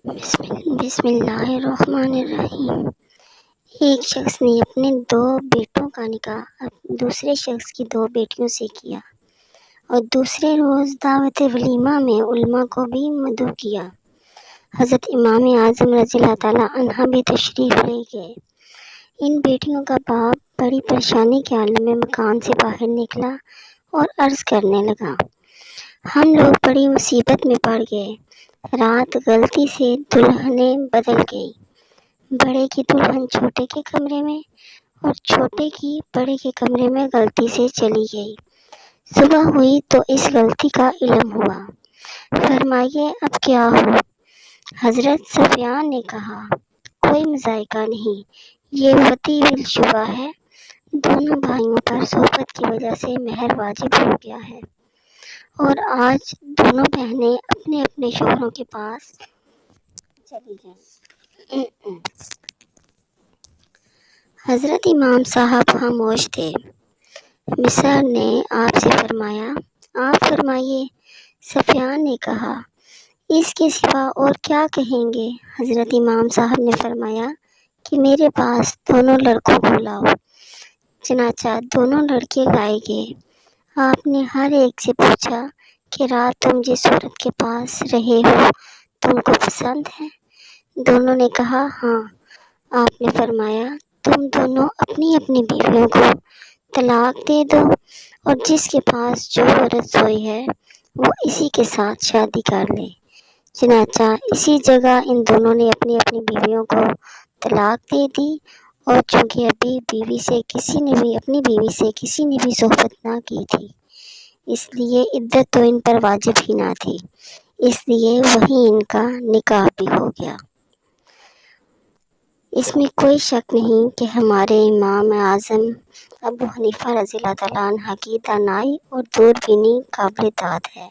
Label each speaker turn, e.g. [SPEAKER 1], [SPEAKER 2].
[SPEAKER 1] بسم اللہ الرحمن الرحیم۔ ایک شخص نے اپنے 2 بیٹوں کا نکاح دوسرے شخص کی 2 بیٹیوں سے کیا اور دوسرے روز دعوت ولیمہ میں علماء کو بھی مدعو کیا۔ حضرت امام اعظم رضی اللہ تعالیٰ عنہ بھی تشریف لے گئے۔ ان بیٹیوں کا باپ بڑی پریشانی کے عالم میں مکان سے باہر نکلا اور عرض کرنے لگا، ہم لوگ بڑی مصیبت میں پڑ گئے۔ رات غلطی سے دلہنیں بدل گئی، بڑے کی دلہن چھوٹے کے کمرے میں اور چھوٹے کی بڑے کے کمرے میں غلطی سے چلی گئی۔ صبح ہوئی تو اس غلطی کا علم ہوا، فرمائیے اب کیا ہو؟ حضرت سفیان نے کہا، کوئی مذائقہ نہیں، یہ وطی بالشبہ ہے، دونوں بھائیوں پر صحبت کی وجہ سے مہر واجب ہو گیا ہے اور آج دونوں بہنیں اپنے اپنے شوہروں کے پاس چلی جائیں۔ حضرت امام صاحب خاموش تھے۔ مصر نے آپ سے فرمایا، آپ فرمائیے۔ سفیان نے کہا، اس کے سوا اور کیا کہیں گے؟ حضرت امام صاحب نے فرمایا کہ میرے پاس دونوں لڑکوں کو لاؤ۔ چنانچہ دونوں لڑکے لائے گئے۔ آپ نے ہر ایک سے پوچھا کہ رات تم جس عورت کے پاس رہے ہو تم کو پسند ہے؟ دونوں نے کہا ہاں۔ آپ نے فرمایا، تم دونوں اپنی اپنی بیویوں کو طلاق دے دو اور جس کے پاس جو عورت سوئی ہے وہ اسی کے ساتھ شادی کر لے۔ چنانچہ اسی جگہ ان دونوں نے اپنی اپنی بیویوں کو طلاق دے دی، اور چونکہ ابھی اپنی بیوی سے کسی نے بھی صحبت نہ کی تھی، اس لیے عدت تو ان پر واجب ہی نہ تھی، اس لیے وہیں ان کا نکاح بھی ہو گیا۔ اس میں کوئی شک نہیں کہ ہمارے امام اعظم ابو حنیفہ رضی اللہ تعالیٰ عنہ کی دانائی اور دور بینی قابل داد ہے۔